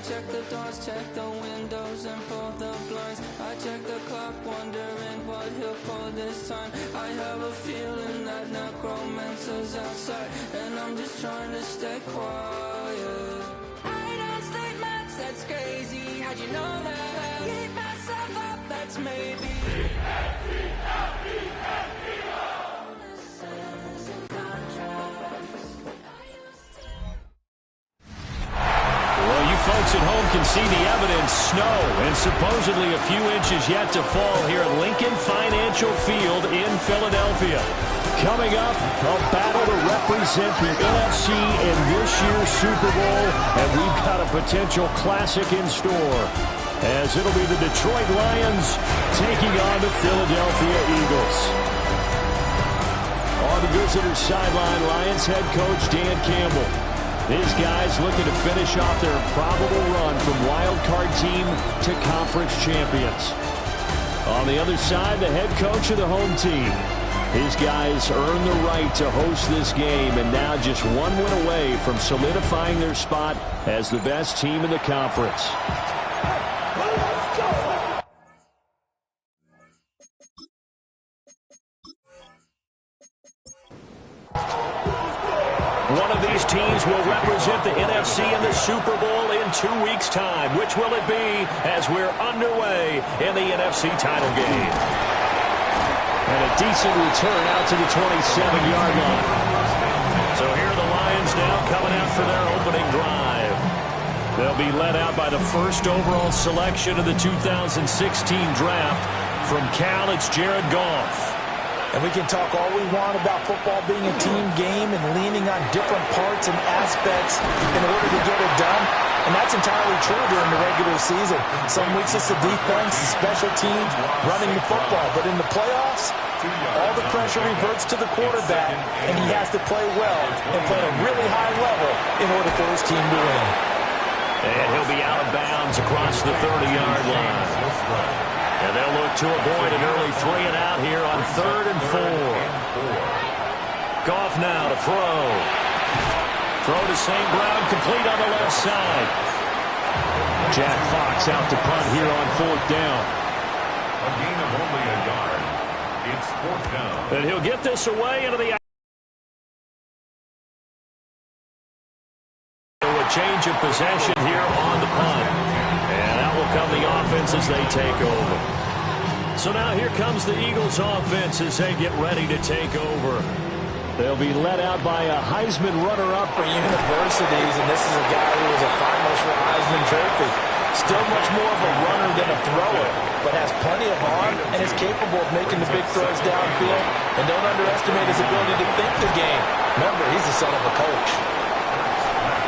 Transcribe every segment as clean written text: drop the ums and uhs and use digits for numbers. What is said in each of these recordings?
check the doors, check the windows, and pull the blinds. I check the clock, wondering what he'll pull this time. I have a feeling that necromancer's outside, and I'm just trying to stay quiet. I don't stay much, that's crazy. How'd you know that? I keep myself up, that's maybe. Well, you folks at home can see the evidence. Snow and supposedly a few inches yet to fall here at Lincoln Financial Field in Philadelphia. Coming up, a battle to represent the NFC in this year's Super Bowl, and we've got a potential classic in store, as it'll be the Detroit Lions taking on the Philadelphia Eagles. On the visitor's sideline, Lions head coach Dan Campbell. These guys looking to finish off their probable run from wild card team to conference champions. On the other side, the head coach of the home team. His guys earned the right to host this game, and now just one win away from solidifying their spot as the best team in the conference. One of these teams will represent the NFC in the Super Bowl in 2 weeks' time. Which will it be as we're underway in the NFC title game? And a decent return out to the 27-yard line. So here are the Lions now coming out for their opening drive. They'll be led out by the first overall selection of the 2016 draft. From Cal, it's Jared Goff. And we can talk all we want about football being a team game and leaning on different parts and aspects in order to get it done. And that's entirely true during the regular season. Some weeks it's the defense, the special teams, running the football. But in the playoffs, all the pressure reverts to the quarterback, and he has to play well and play at a really high level in order for his team to win. And he'll be out of bounds across the 30-yard line. And they'll look to avoid an early 3-and-out here on 3rd and 4. Goff now to throw. Throw to St. Brown, complete on the left side. Jack Fox out to punt here on 4th down. A gain of only a yard. It's 4th down. And he'll get this away into the... A change of possession here on the punt. And out will come the offense as they take over. So now here comes the Eagles offense as they get ready to take over. They'll be led out by a Heisman runner-up for universities, and this is a guy who was a finalist for Heisman Trophy. Still much more of a runner than a thrower, but has plenty of arm and is capable of making the big throws downfield. And don't underestimate his ability to think the game. Remember, he's the son of a coach.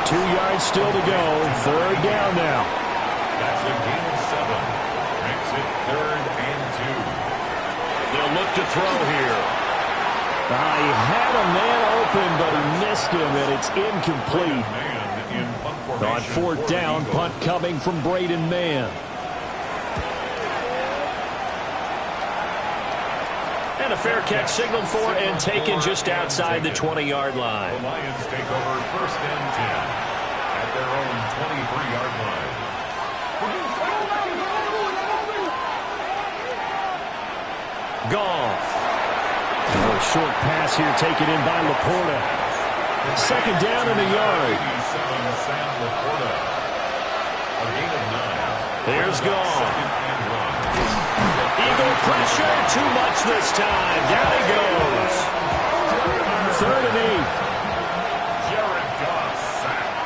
2 yards still to go. 3rd down now. That's a gain of 7. Makes it 3rd and 2. They'll look to throw here. He had a man open, but he missed him, and it's incomplete. On 4th down, punt coming from Braden Mann. And a fair catch signaled for and taken just outside the 20-yard line. The Lions take over 1st and 10 at their own 23-yard line. Goff. A short pass here taken in by Laporta. 2nd down and a yard. Sam Laporta. A gain of 9. Here's Goff. Eagle pressure, too much this time. Down he goes. 3rd and 8. Jared Goff sacked.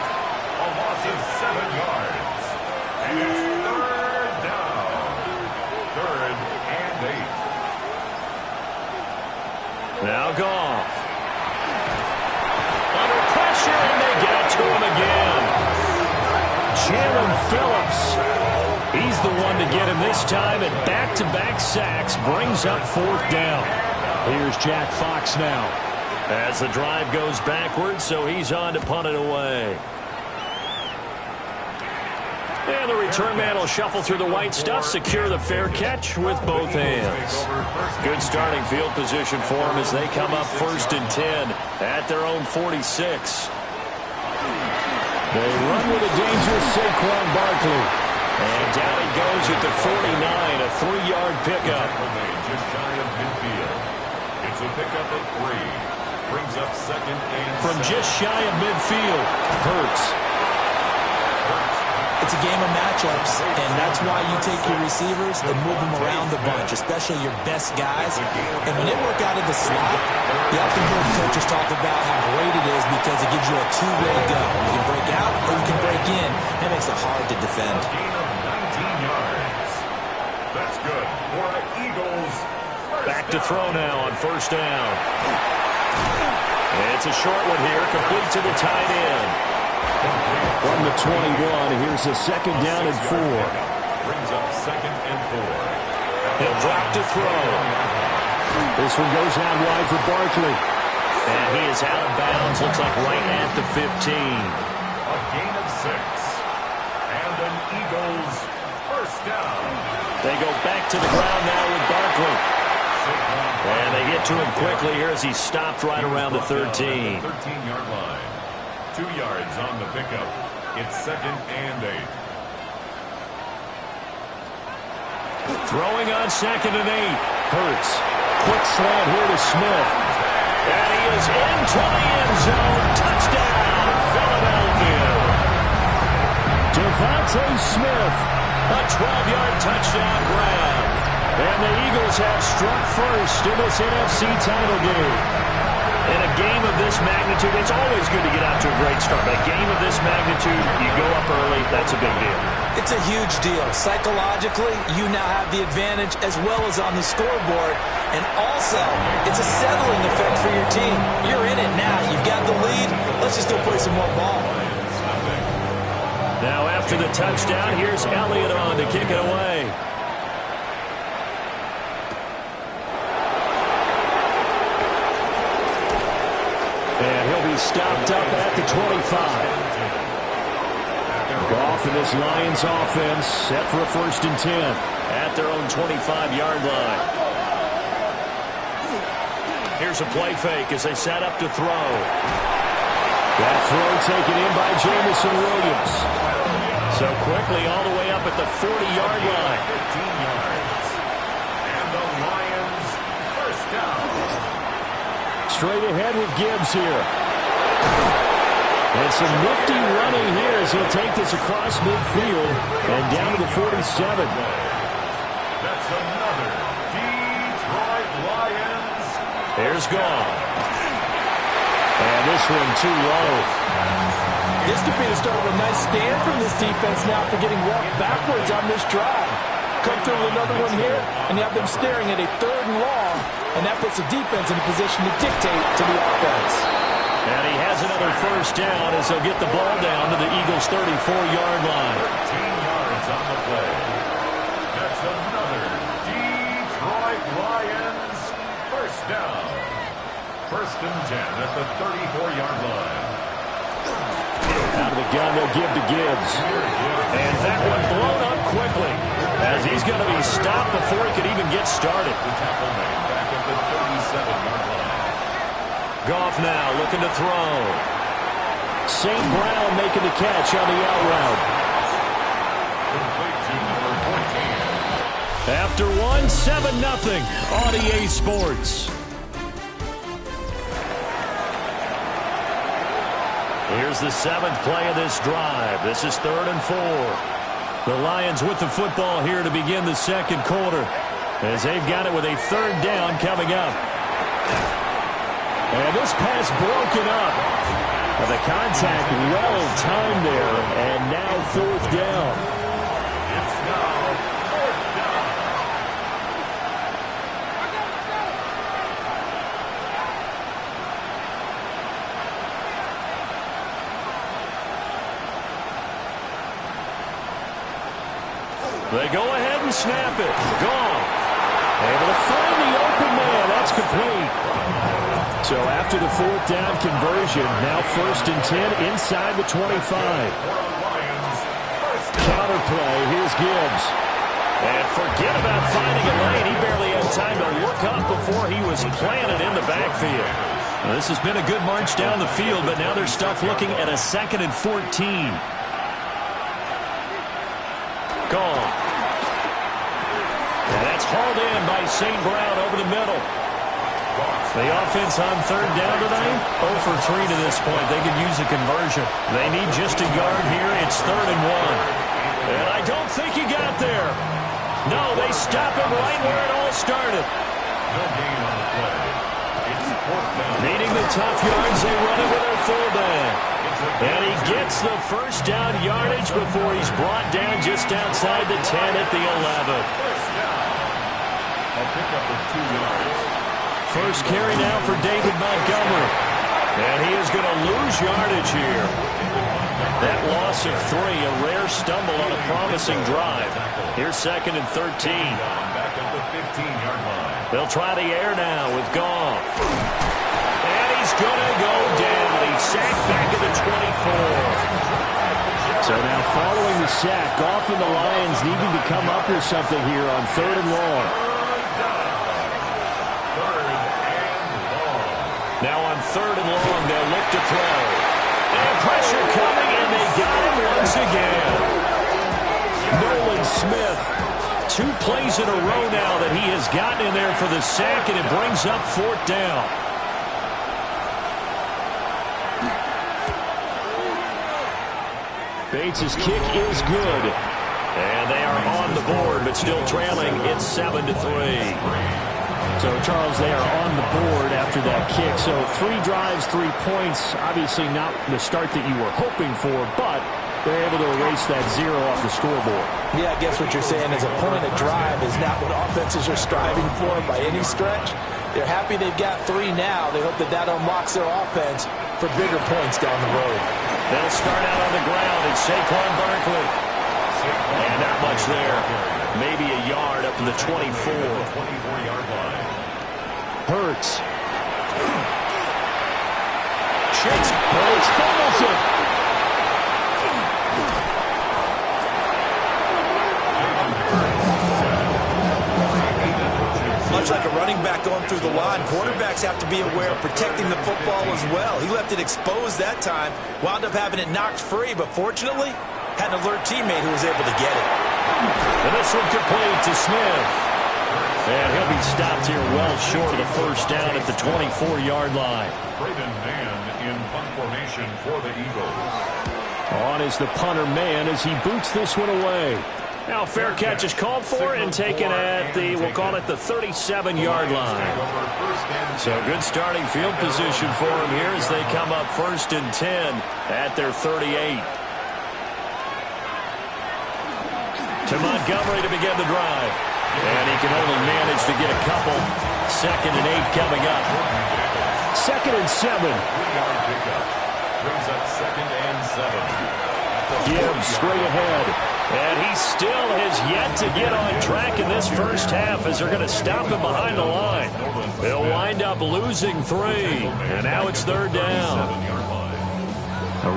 A loss of 7 yards. And it's 3rd down. 3rd and 8. Now Goff. Under pressure, and they get it to him again. Jalen Phillips. He's the one to get him this time, and back-to-back sacks brings up 4th down. Here's Jack Fox now. As the drive goes backwards, so he's on to punt it away. And the return man will shuffle through the white stuff, secure the fair catch with both hands. Good starting field position for them as they come up 1st and 10 at their own 46. They run with a dangerous Saquon Barkley. And down he goes at the 49, a 3-yard pickup. Just shy of midfield. It's a pickup of 3. Brings up second and from 7. Just shy of midfield. Hurts. It's a game of matchups, and that's why you take your receivers and move them around the bunch, especially your best guys. And when they work out of the slot, you often hear coaches talk about how great it is because it gives you a two-way go. You can break out or you can break in. That makes it hard to defend. Gain of 19 yards. That's good for the Eagles. Back to throw now on first down. It's a short one here, complete to the tight end. From the 21, here's a second down and 4. Brings up second and 4. He'll drop to throw. This one goes out wide for Barkley. And he is out of bounds, looks like right at the 15. A gain of 6. And an Eagles first down. They go back to the ground now with Barkley. And they get to him quickly here as he stopped right around the 13. 13-yard line. 2 yards on the pickup. It's second and 8. Throwing on second and 8. Hurts. Quick slant here to Smith. And he is into the end zone. Touchdown, Philadelphia. Devontae Smith. A 12-yard touchdown grab. And the Eagles have struck first in this NFC title game. In a game of this magnitude, it's always good to get out to a great start. But a game of this magnitude, you go up early, that's a big deal. It's a huge deal. Psychologically, you now have the advantage as well as on the scoreboard. And also, it's a settling effect for your team. You're in it now. You've got the lead. Let's just go play some more ball. Now after the touchdown, here's Elliott on to kick it away. And he'll be stopped up at the 25. Goff and this Lions offense set for a 1st and 10 at their own 25-yard line. Here's a play fake as they set up to throw. That throw taken in by Jamison Williams. So quickly all the way up at the 40-yard line. 15 yards. And the Lions first down. Straight ahead with Gibbs here. And some nifty running here as he'll take this across midfield and down to the 47. That's another Detroit Lions. There's Goff. And this one too low. This could be the start of a nice stand from this defense now for getting walked backwards on this drive. Come through with another one here, and you have them staring at a 3rd and long, and that puts the defense in a position to dictate to the offense. And he has another first down as they'll get the ball down to the Eagles' 34-yard line. 13 yards on the play. That's another Detroit Lions first down. 1st and 10 at the 34-yard line. Out of the gun, they'll give to Gibbs. And that one blown up quickly as he's going to be stopped before he could even get started. The tackle made back at the 37-yard line. Goff now looking to throw. St. Brown making the catch on the out route. Complete to number 14. After one, 7-0 on EA Sports. Here's the 7th play of this drive. This is 3rd and 4. The Lions with the football here to begin the 2nd quarter as they've got it with a 3rd down coming up. And this pass broken up. And the contact well timed there, and now 4th down. It's now 4th down. They go ahead and snap it. Goff able to find the open man. That's complete. So after the 4th down conversion, now 1st and 10 inside the 25. Counter play. Here's Gibbs. And forget about finding a lane. He barely had time to look up before he was planted in the backfield. Well, this has been a good march down the field, but now they're stuck looking at a 2nd and 14. Gone. And that's hauled in by St. Brown over the middle. The offense on 3rd down tonight, 0 for 3 to this point. They could use a conversion. They need just a yard here. It's 3rd and 1. And I don't think he got there. No, they stop him right where it all started. No gain on the play. It's 4th down. Needing the tough yards, they run it with their fullback. And he gets the first down yardage before he's brought down just outside the 10 at the 11. First down. I'll pick up with 2 yards. First carry now for David Montgomery. And he is going to lose yardage here. That loss of 3, a rare stumble on a promising drive. Here's 2nd and 13. Back up the 15-yard line. They'll try the air now with Goff. And he's going to go down. He's sacked back at the 24. So now following the sack, Goff and the Lions needing to come up with something here on 3rd and long. Now on 3rd and long, they'll look to throw. And pressure coming, and they got him once again. Nolan Smith, 2 plays in a row now that he has gotten in there for the sack, and it brings up 4th down. Bates' kick is good. And they are on the board, but still trailing. It's 7-3. So, Charles, they are on the board after that kick. So 3 drives, 3 points. Obviously not the start that you were hoping for, but they're able to erase that 0 off the scoreboard. Yeah, I guess what you're saying is a point a drive is not what offenses are striving for by any stretch. They're happy they've got 3 now. They hope that that unlocks their offense for bigger points down the road. They'll start out on the ground. It's Saquon Barkley. And not much there. Maybe a yard up to the 24. 24-yard line. Hurts. Chase Hurts fumbles it. Much like a running back going through the line, quarterbacks have to be aware of protecting the football as well. He left it exposed that time, wound up having it knocked free, but fortunately had an alert teammate who was able to get it. And this one complete to Smith. And he'll be stopped here well short of the first down at the 24-yard line. Braden Mann in punt formation for the Eagles. On is the punter Man as he boots this one away. Now fair catch is called for and taken at the, we'll call it the 37-yard line. So good starting field position for him here as they come up 1st and 10 at their 38. To Montgomery to begin the drive. And he can only manage to get a couple. 2nd and 8 coming up. 2nd and 7. 3-yard pickup. Brings up 2nd and 7. Gibbs straight ahead. And he still has yet to get on track in this first half as they're going to stop him behind the line. They'll wind up losing 3. And now it's 3rd down.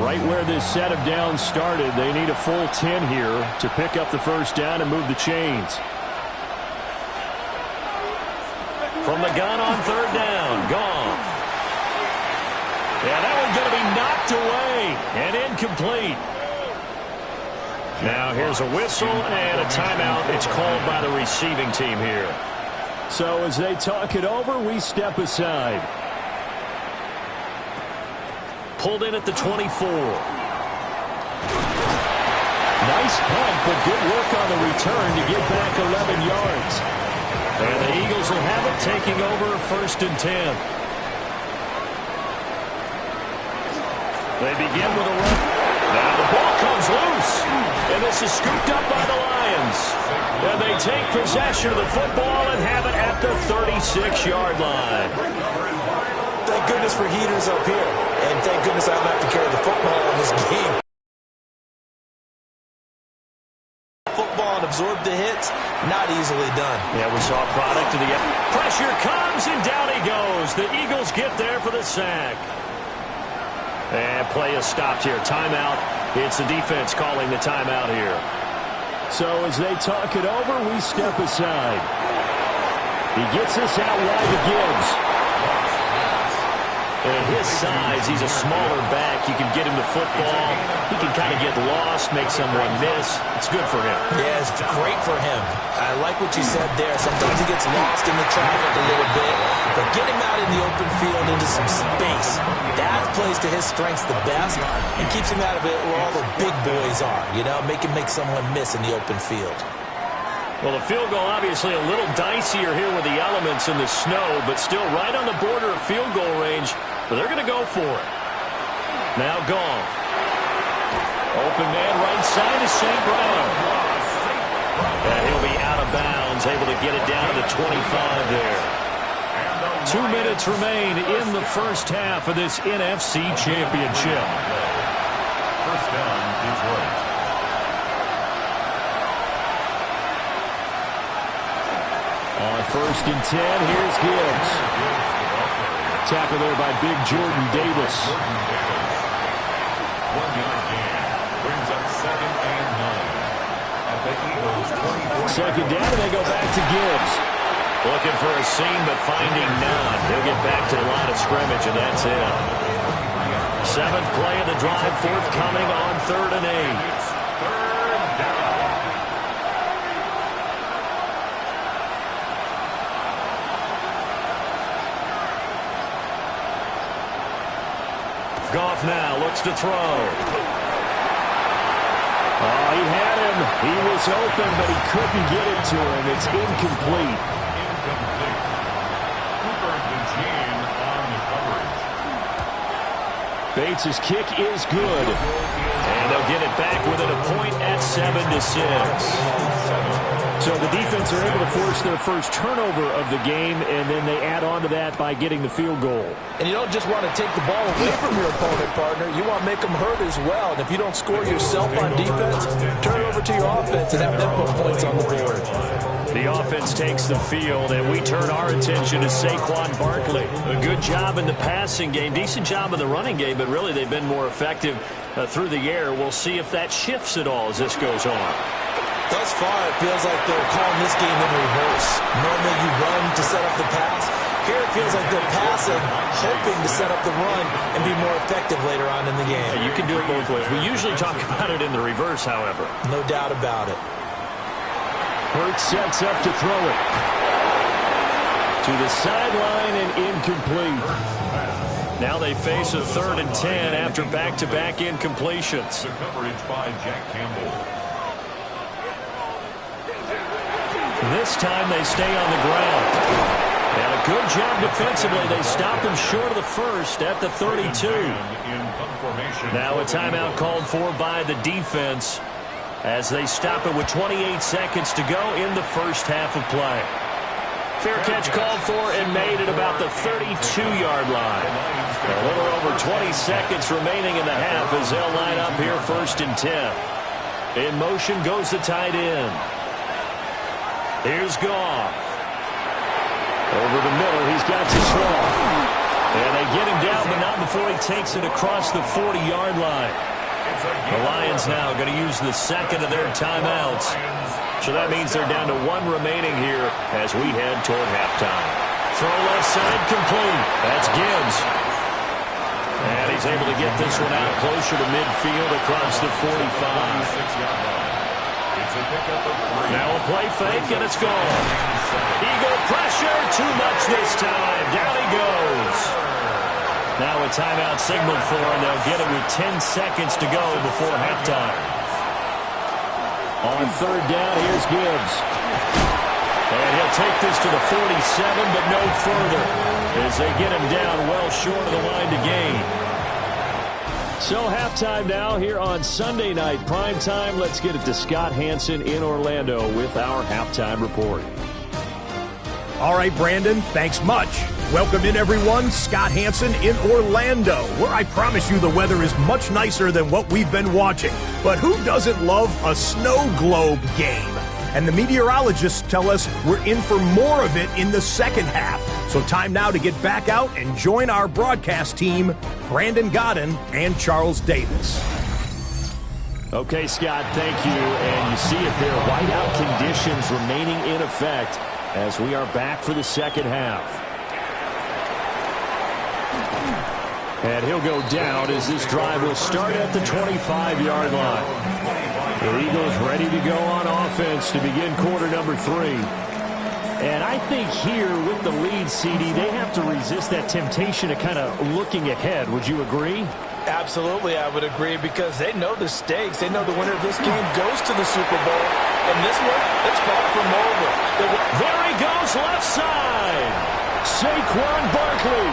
Right where this set of downs started, they need a full 10 here to pick up the first down and move the chains. From the gun on 3rd down, Goff. Yeah, that one's going to be knocked away and incomplete. Now here's a whistle and a timeout. It's called by the receiving team here. So as they talk it over, we step aside. Pulled in at the 24. Nice punt, but good work on the return to get back 11 yards. And the Eagles will have it, taking over 1st and 10. They begin with a run. Now the ball comes loose. And this is scooped up by the Lions. And they take possession of the football and have it at the 36-yard line. Thank goodness for heaters up here. And thank goodness I don't have to carry the football in this game. Football and absorb the hits, not easily done. Yeah, we saw a product of the pressure comes and down he goes. The Eagles get there for the sack. And play is stopped here. Timeout. It's the defense calling the timeout here. So as they talk it over, we step aside. He gets this out wide to Gibbs. At his size, he's a smaller back. You can get him to football. He can kind of get lost, make someone miss. It's good for him. Yeah, it's great for him. I like what you said there. Sometimes he gets lost in the traffic a little bit, but get him out in the open field into some space. That plays to his strengths the best and keeps him out of it where all the big boys are, you know, make someone miss in the open field. Well, the field goal obviously a little dicier here with the elements in the snow, but still right on the border of field goal range. But they're going to go for it. Now Goff. Open man right side is St. Brown. And he'll be out of bounds, able to get it down to the 25 there. 2 minutes remain in the first half of this NFC Championship. First down, Detroit. On 1st and 10, here's Gibbs. Tackle there by big Jordan Davis. 1 yard gain. Brings up 2nd and 9. At the Eagles' 24. Second down, and they go back to Gibbs. Looking for a seam, but finding none. He'll get back to the line of scrimmage, and that's it. 7th play of the drive, forthcoming on 3rd and 8. It's 3rd down. Goff now looks to throw. Oh, he had him. He was open, but he couldn't get it to him. It's incomplete. Incomplete. Cooper DeJean on the coverage. Bates' kick is good. And they'll get it back within a point at 7-6. So the defense are able to force their first turnover of the game, and then they add on to that by getting the field goal. And you don't just want to take the ball away from your opponent, partner. You want to make them hurt as well. And if you don't score yourself on defense, turn it over to your offense and have them put points on the board. The offense takes the field, and we turn our attention to Saquon Barkley. A good job in the passing game, decent job in the running game, but really they've been more effective through the air. We'll see if that shifts at all as this goes on. Thus far, it feels like they're calling this game in reverse. Normally you run to set up the pass. Here it feels like they're passing, hoping to set up the run and be more effective later on in the game. Yeah, you can do it both ways. We usually talk about it in the reverse, however. No doubt about it. Hurts sets up to throw it. To the sideline and incomplete. Now they face a 3rd and 10 after back-to-back incompletions. The coverage by Jack Campbell. This time they stay on the ground. And a good job defensively. They stop him short of the first at the 32. Now a timeout called for by the defense as they stop it with 28 seconds to go in the first half of play. Fair catch called for and made at about the 32-yard line. A little over 20 seconds remaining in the half as they'll line up here 1st and 10. In motion goes the tight end. Here's Goff. Over the middle, he's got to throw. And they get him down, but not before he takes it across the 40-yard line. The Lions now going to use the second of their timeouts. So that means they're down to 1 remaining here as we head toward halftime. Throw left side complete. That's Gibbs. And he's able to get this one out closer to midfield across the 45. Now a play fake, and it's gone. Eagle pressure, too much this time. Down he goes. Now a timeout signaled for, and they'll get it with 10 seconds to go before halftime. On 3rd down, here's Gibbs. And he'll take this to the 47, but no further, as they get him down well short of the line to gain. So halftime now here on Sunday night primetime. Let's get it to Scott Hansen in Orlando with our halftime report. All right, Brandon, thanks much. Welcome in, everyone. Scott Hansen in Orlando, where I promise you the weather is much nicer than what we've been watching. But who doesn't love a snow globe game? And the meteorologists tell us we're in for more of it in the second half. So time now to get back out and join our broadcast team, Brandon Godden and Charles Davis. Okay, Scott, thank you. And you see it there, whiteout conditions remaining in effect as we are back for the second half. And he'll go down as this drive will start at the 25-yard line. The Eagles ready to go on offense to begin quarter number 3. And I think here with the lead, CD, they have to resist that temptation of kind of looking ahead. Would you agree? Absolutely, I would agree, because they know the stakes. They know the winner of this game goes to the Super Bowl. And this one, it's far from over. There he goes, left side. Saquon Barkley.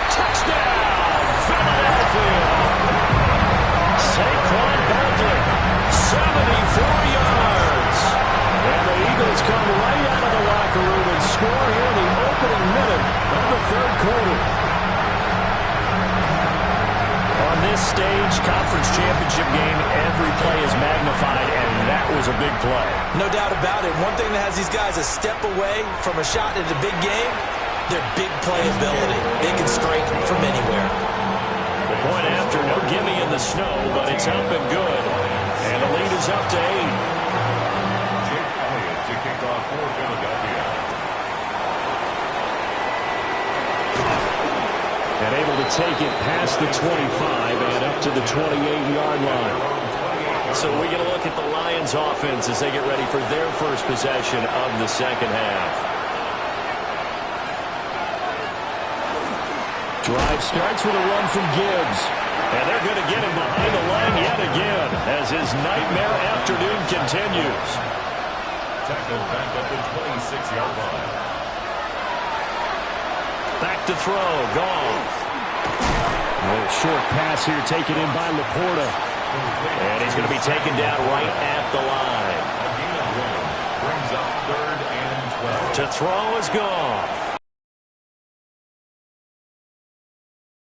Touchdown, Philadelphia. Saquon Barkley, 74 yards. And the Eagles come right out of the locker room and score here in the opening minute of the third quarter. On this stage, conference championship game, every play is magnified, and that was a big play. No doubt about it. One thing that has these guys a step away from a shot at a big game, their big playability. They can strike from anywhere. The point after, no gimme in the snow, but it's up and good. And the lead is up to 8. To kick off for Philadelphia. And able to take it past the 25 and up to the 28-yard line. So we get a look at the Lions offense as they get ready for their first possession of the second half. Drive starts with a run from Gibbs. And they're going to get him behind the line yet again as his nightmare afternoon continues. Tackled back at the 26-yard line. Back to throw. Goff. A short pass here taken in by Laporta. And he's going to be taken down right at the line. Brings up 3rd and 12. To throw is Goff.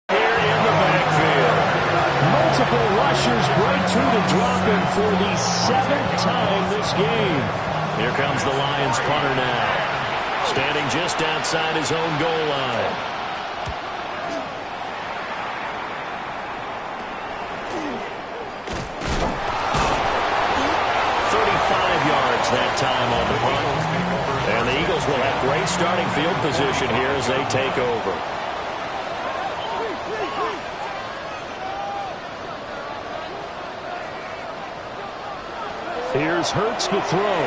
Here in the backfield. Multiple rushers break through to drop him for the 7th time this game. Here comes the Lions punter now. Standing just outside his own goal line. That time on the punt. And the Eagles will have great starting field position here as they take over. Here's Hurts to throw.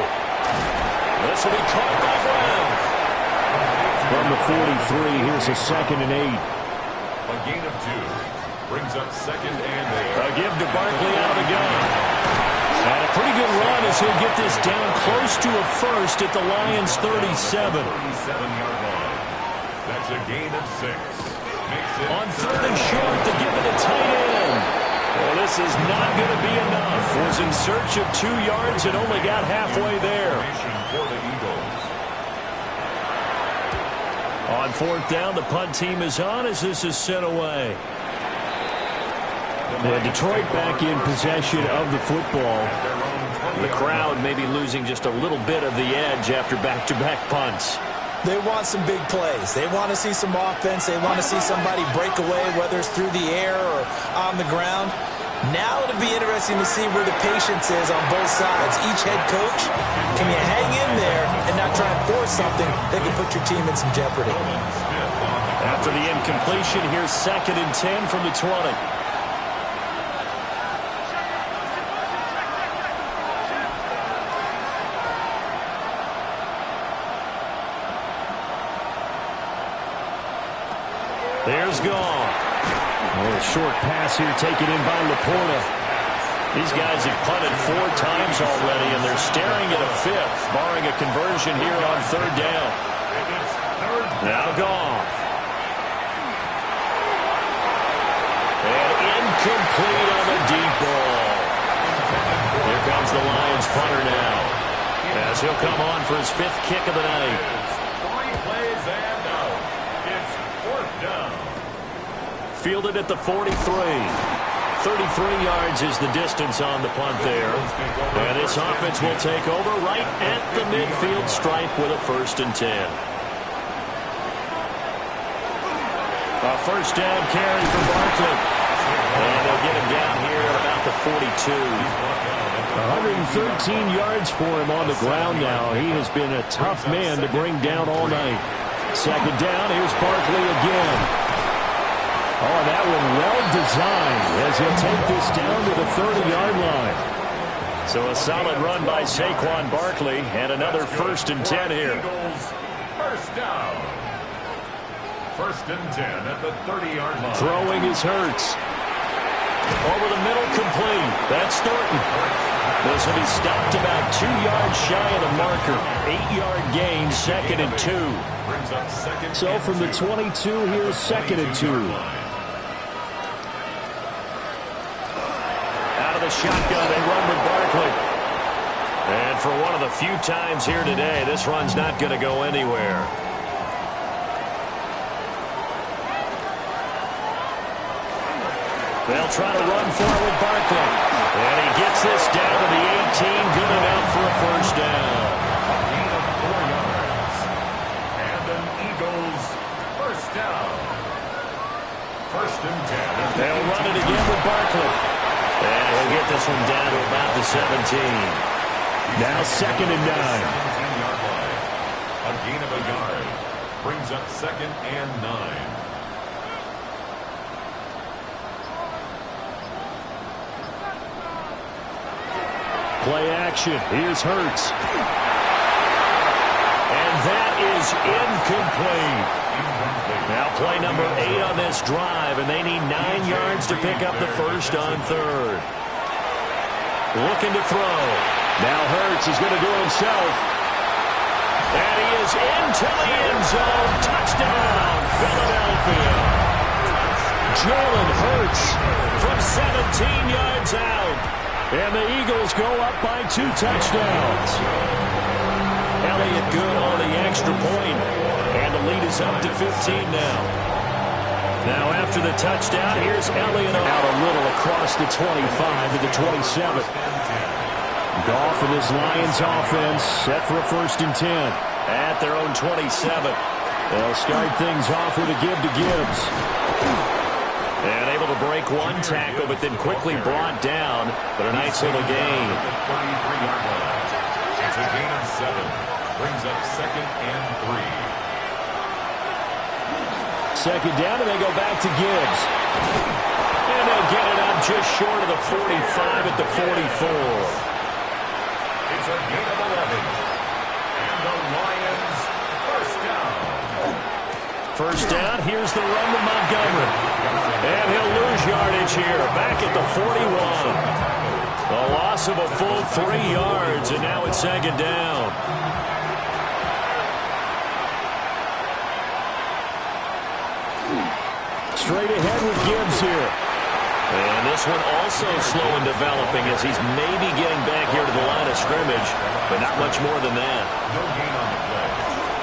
This will be caught by Brown. From the 43, here's a 2nd and 8. A gain of 2. Brings up 2nd and 8. A give to Barkley out of the gun. And a pretty good run as he'll get this down close to a first at the Lions' 37. 37-yard line. That's a gain of 6. Makes it on 3rd and short to give it a tight end. Well, this is not going to be enough. Was in search of 2 yards and only got halfway there. For the Eagles. On 4th down, the punt team is on as this is sent away. And Detroit back in possession of the football. The crowd maybe losing just a little bit of the edge after back-to-back punts. They want some big plays. They want to see some offense. They want to see somebody break away, whether it's through the air or on the ground. Now it'll be interesting to see where the patience is on both sides. Each head coach, can you hang in there and not try and force something that can put your team in some jeopardy? After the incompletion, here's 2nd and 10 from the 20. There's Goff. A short pass here taken in by Laporta. These guys have punted 4 times already, and they're staring at a 5th, barring a conversion here on 3rd down. Now Goff. And incomplete on the deep ball. Here comes the Lions punter now, as he'll come on for his 5th kick of the night. 3 plays and out. It's 4th down. Fielded at the 43. 33 yards is the distance on the punt there. And this offense will take over right at the midfield stripe with a 1st and 10. A 1st down carry for Barkley. And they'll get him down here at about the 42. 113 yards for him on the ground now. He has been a tough man to bring down all night. 2nd down, here's Barkley again. Oh, that one well designed as he'll take this down to the 30-yard line. So a solid run by Saquon Barkley and another 1st and 10 here. First down. 1st and 10 at the 30-yard line. Throwing is Hurts. Over the middle, complete. That's Thornton. This will be stopped about 2 yards shy of the marker. 8-yard gain, 2nd and 2. So from the 22, here's 2nd and 2. Out of the shotgun, they run with Barkley. And for one of the few times here today, this run's not going to go anywhere. They'll try to run for it with Barkley. And he gets this down to the 18, good enough for a 1st down. A gain of 4 yards. And an Eagles 1st down. 1st and 10. They'll run it again with Barkley. And he'll get this one down to about the 17. Now 2nd and 9. 17-yard line. A gain of a yard. Brings up 2nd and 9. Play action. Here's Hurts. And that is incomplete. Now play number 8 on this drive, and they need 9 yards to pick up the 1st on 3rd. Looking to throw. Now Hurts is going to do it himself. And he is into the end zone. Touchdown, Philadelphia. Jalen Hurts from 17 yards out. And the Eagles go up by 2 touchdowns. Elliott good on the extra point. And the lead is up to 15 now. Now after the touchdown, here's Elliott out a little across the 25 to the 27. Goff and his Lions offense set for a 1st and 10. At their own 27. They'll start things off with a give to Gibbs. And able to break one tackle, but then quickly brought down. But a nice little gain. 33-yard line. It's a gain of 7. Brings up 2nd and 3. 2nd down, and they go back to Gibbs. And they'll get it up just short of the 45 at the 44. It's a gain of 11. And the Lions 1st down. 1st down, here's the run to Montgomery. And he'll lose yardage here, back at the 41. A loss of a full 3 yards, and now it's 2nd down. Straight ahead with Gibbs here. And this one also slow in developing as he's maybe getting back here to the line of scrimmage, but not much more than that. No gain on the play.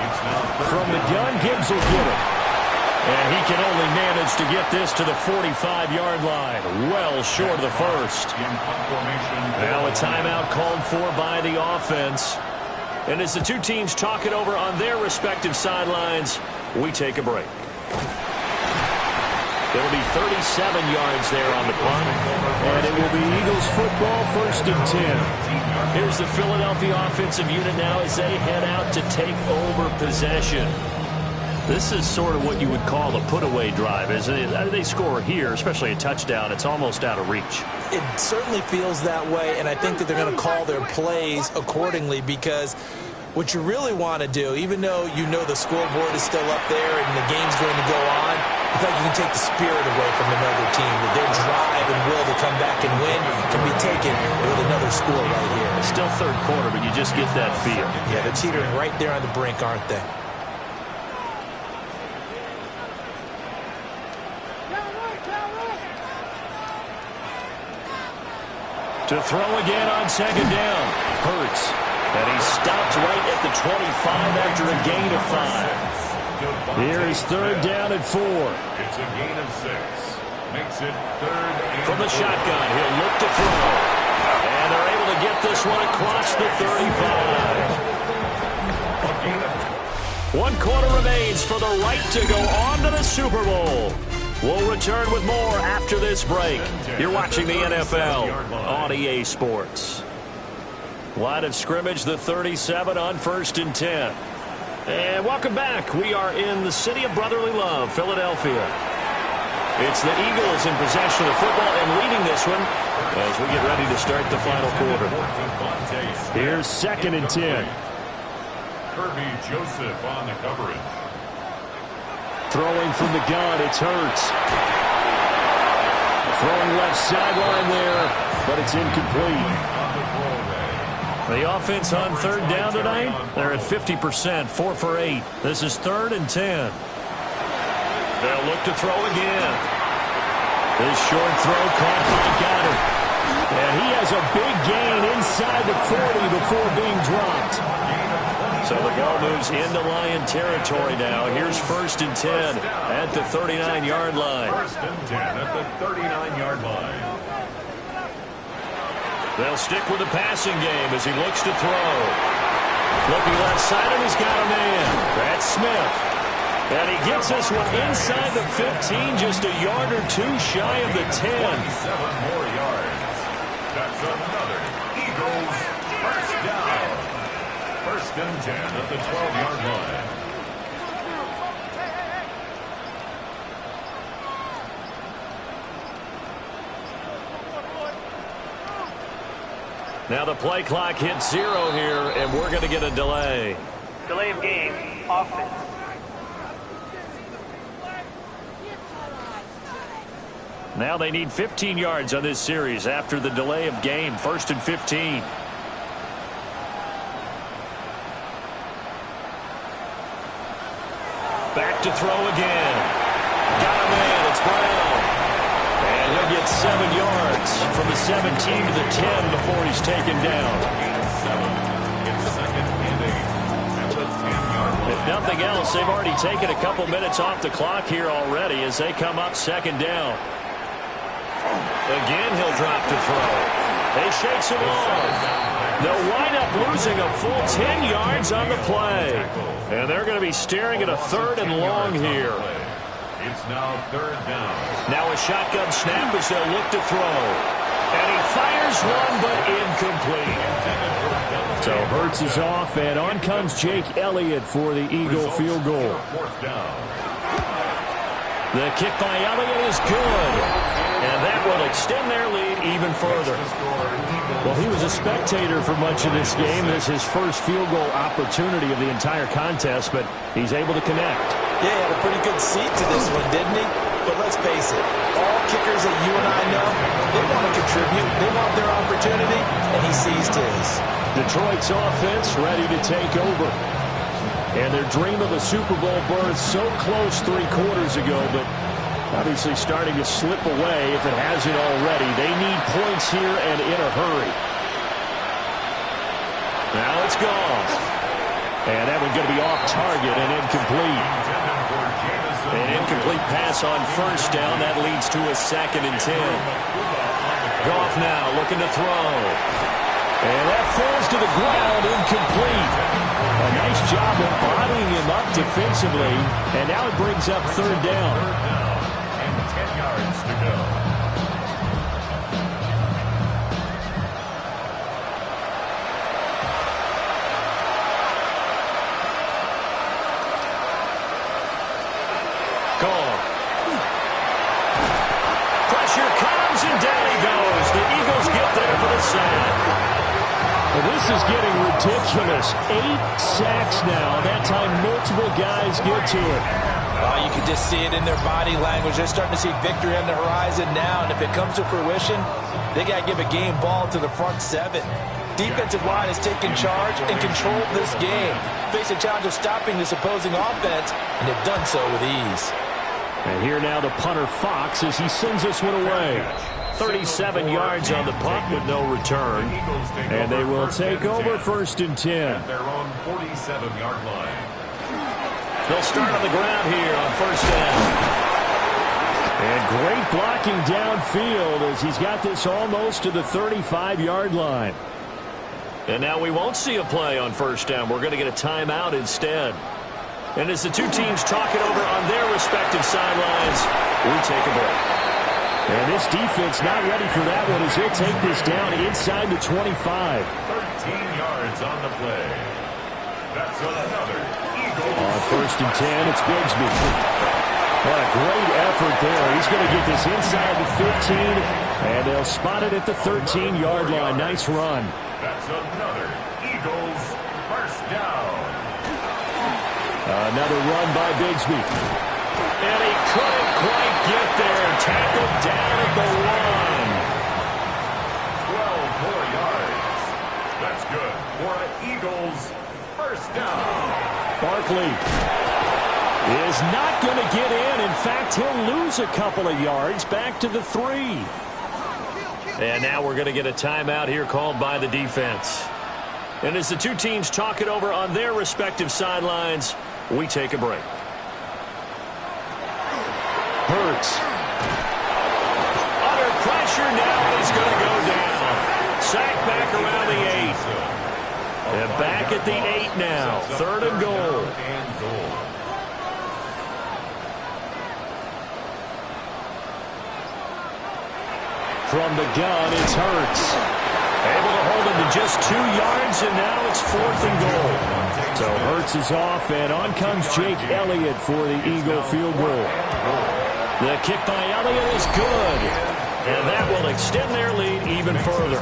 It's now From the gun, Gibbs will get it. And he can only manage to get this to the 45-yard line, well short of the 1st. Now a timeout called for by the offense. And as the two teams talk it over on their respective sidelines, we take a break. It'll be 37 yards there on the punt. And it will be Eagles football, 1st and 10. Here's the Philadelphia offensive unit now as they head out to take over possession. This is sort of what you would call a put-away drive, isn't it? They score here, especially a touchdown. It's almost out of reach. It certainly feels that way, and I think that they're going to call their plays accordingly because what you really want to do, even though you know the scoreboard is still up there and the game's going to go on, I feel like you can take the spirit away from another team. That their drive and will to come back and win can be taken with another score right here. It's still 3rd quarter, but you just get that feel. Yeah, they're teetering right there on the brink, aren't they? To throw again on 2nd down. Hurts. And he's stopped right at the 25 after a gain of 5. Here is 3rd down and 4. It's a gain of 6. Makes it 3rd and From the shotgun, he'll look to throw. And they're able to get this one across the 35. 1 quarter remains for the right to go on to the Super Bowl. We'll return with more after this break. You're watching the NFL on EA Sports. Line of scrimmage, the 37 on 1st and 10. And welcome back. We are in the city of brotherly love, Philadelphia. It's the Eagles in possession of the football and leading this one as we get ready to start the final quarter. Here's 2nd and 10. Kirby Joseph on the coverage. Throwing from the gun, it's Hurts. Throwing left sideline there, but it's incomplete. The offense on 3rd down tonight, they're at 50%, 4 for 8. This is 3rd and 10. They'll look to throw again. This short throw caught by Goddard. And he has a big gain inside the 40 before being dropped. So the ball moves into Lion territory now. Here's 1st and 10 at the 39-yard line. 1st and 10 at the 39-yard line. They'll stick with the passing game as he looks to throw. Looking left side, and he's got a man. That's Smith. And he gets this one inside the 15, just a yard or two shy of the 10. 27 more yards. That's another Eagles first down. 1st and 10 at the 12-yard line. Now the play clock hits 0 here, and we're going to get a delay. Delay of game, offense. Now they need 15 yards on this series after the delay of game. 1st and 15. Back to throw again. Got a man. It's Brown. And he'll get 7 yards from the 17 to the 10 before he's taken down. If nothing else, they've already taken a couple minutes off the clock here already as they come up 2nd down. Again, he'll drop to throw. He shakes him off. They'll wind up losing a full 10 yards on the play. And they're going to be staring at a 3rd and long here. It's now 3rd down. Now a shotgun snap as they'll look to throw. And he fires one, but incomplete. So Hurts is off, and on comes Jake Elliott for the Eagle field goal. 4th down. The kick by Elliott is good. And that will extend their lead even further. Well, he was a spectator for much of this game. This is his first field goal opportunity of the entire contest, but he's able to connect. Yeah, he had a pretty good seat to this one, didn't he? But let's face it, all kickers that you and I know, they want to contribute. They want their opportunity, and he seized his. Detroit's offense ready to take over. And their dream of a Super Bowl berth so close 3 quarters ago, but obviously starting to slip away if it hasn't already. They need points here and in a hurry. Now it's gone. And that one's going to be off target and incomplete. An incomplete pass on 1st down. That leads to a 2nd and 10. Goff now looking to throw. And that falls to the ground, incomplete. A nice job of bodying him up defensively. And now it brings up 3rd down. 10 yards to go. Gone. Pressure comes, and down he goes. The Eagles get there for the sack. Well, this is getting ridiculous. 8 sacks now. That time multiple guys get to it. You can just see it in their body language. They're starting to see victory on the horizon now, and if it comes to fruition, they got to give a game ball to the front 7. Defensive line has taken charge and controlled this game. Face a challenge of stopping this opposing offense, and they've done so with ease. And here now the punter Fox as he sends this one away. 37 yards on the punt with no return. And they will take over 1st and 10. At their own 47-yard line. They'll start on the ground here on 1st down. And great blocking downfield as he's got this almost to the 35-yard line. And now we won't see a play on 1st down. We're going to get a timeout instead. And as the two teams talk it over on their respective sidelines, we take a break. And this defense not ready for that one as he'll take this down inside the 25. 13 yards on the play. That's another Eagle. On 1st and 10, it's Bigsby. What a great effort there. He's going to get this inside the 15, and they'll spot it at the 13-yard line. Nice run. That's another Eagles first down. Another run by Bigsby. And he couldn't quite get there. Tackled down at the 12 more yards. That's good for an Eagles first down. Barkley is not going to get in. In fact, he'll lose a couple of yards back to the 3. And now we're going to get a timeout here called by the defense. And as the two teams talk it over on their respective sidelines, we take a break. Hurts. Under pressure now, he's going to go down. Sacked back around the 8. And back at the 8 now. 3rd and goal. From the gun, it's Hurts. Able to hold him to just 2 yards, and now it's 4th and goal. So Hurts is off, and on comes Jake Elliott for the Eagle field goal. The kick by Elliott is good, and that will extend their lead even further.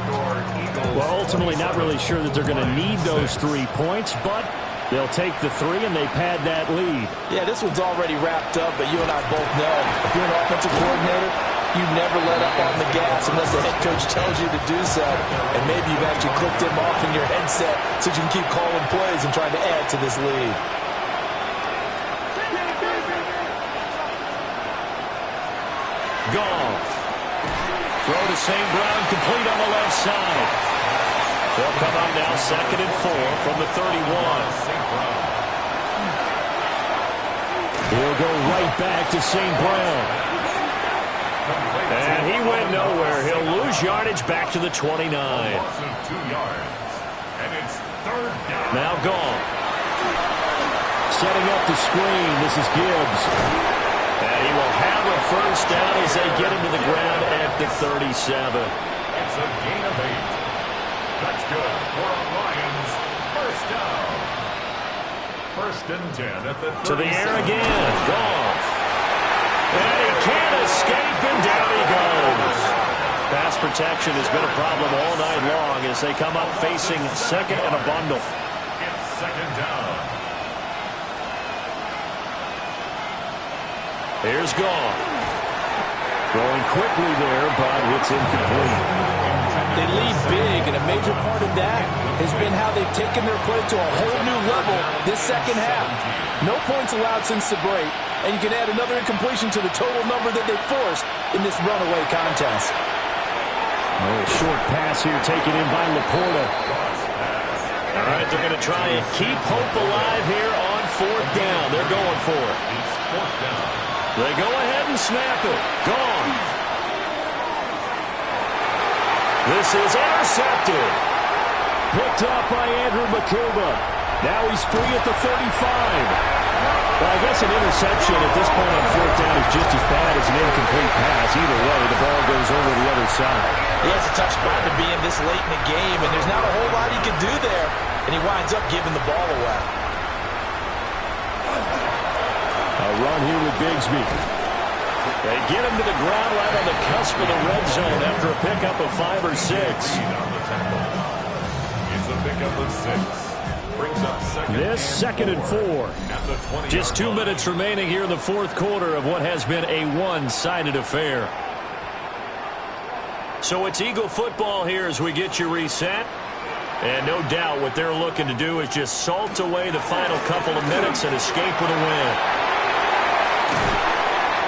Well, ultimately not really sure that they're going to need those 3 points, but they'll take the 3, and they pad that lead. Yeah, this one's already wrapped up, but you and I both know if you're an offensive coordinator, you never let up on the gas unless the head coach tells you to do so. And maybe you've actually clicked him off in your headset so you can keep calling plays and trying to add to this lead. Goff. Throw to St. Brown, complete on the left side. They'll come out now 2nd and 4 from the 31. He'll go right back to St. Brown. And he went nowhere. He'll lose yardage back to the 29. Now Goff. Setting up the screen. This is Gibbs. And he will have a first down as they get him to the ground at the 37. It's a gain of 8. That's good for a Lions first down. 1st and 10 at the 37. To the air again. Goff. And he can't escape, and down he goes. Pass protection has been a problem all night long as they come up facing 2nd and a bundle. It's 2nd down. Here's Goff. Throwing quickly there, but it's incomplete. They lead big, and a major part of that has been how they've taken their play to a whole new level this second half. No points allowed since the break, and you can add another incompletion to the total number that they forced in this runaway contest. A short pass here taken in by Laporta. All right, they're going to try and keep hope alive here on 4th down. They're going for it. It's 4th down. They go ahead and snap it. Gone. This is intercepted. Picked up by Andrew Makuba. Now he's free at the 35. Well, I guess an interception at this point on 4th down is just as bad as an incomplete pass. Either way, the ball goes over the other side. Yeah, it's a tough spot to be in this late in the game, and there's not a whole lot he can do there, and he winds up giving the ball away. A run here with Bigsby. They get him to the ground right on the cusp of the red zone after a pickup of 5 or 6. It's a pickup of 6. Brings up 2nd. This 2nd and 4. Just 2 minutes remaining here in the 4th quarter of what has been a one-sided affair. So it's Eagle football here as we get you reset. And no doubt what they're looking to do is just salt away the final couple of minutes and escape with a win.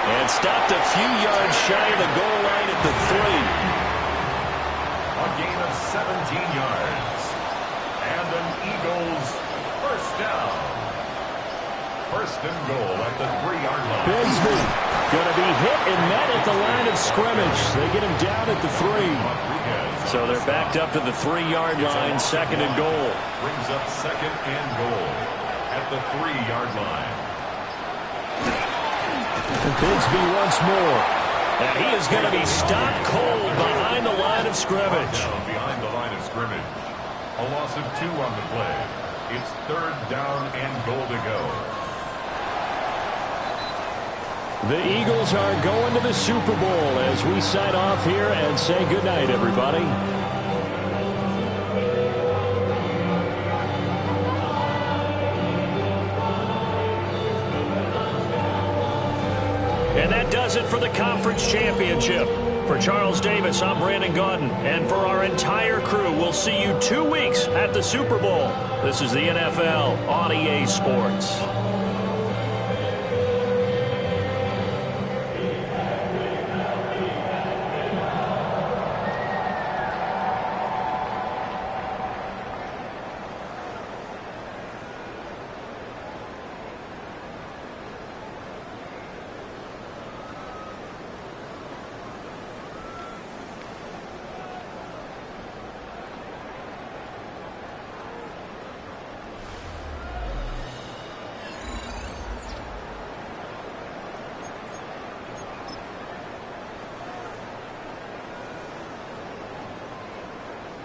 And stopped a few yards shy of the goal line at the 3. A gain of 17 yards. And an Eagles first down. 1st and goal at the 3-yard line. Bigsby going to be hit and met at the line of scrimmage. They get him down at the 3. So they're backed up to the 3-yard line, 2nd and goal. Brings up 2nd and goal at the 3-yard line. Bigsby once more. And he is going to be stopped cold behind the line of scrimmage. Behind the line of scrimmage. A loss of 2 on the play. It's 3rd down and goal to go. The Eagles are going to the Super Bowl as we sign off here and say goodnight, everybody. And that does it for the Conference Championship. For Charles Davis, I'm Brandon Gaudin. And for our entire crew, we'll see you 2 weeks at the Super Bowl. This is the NFL on EA Sports.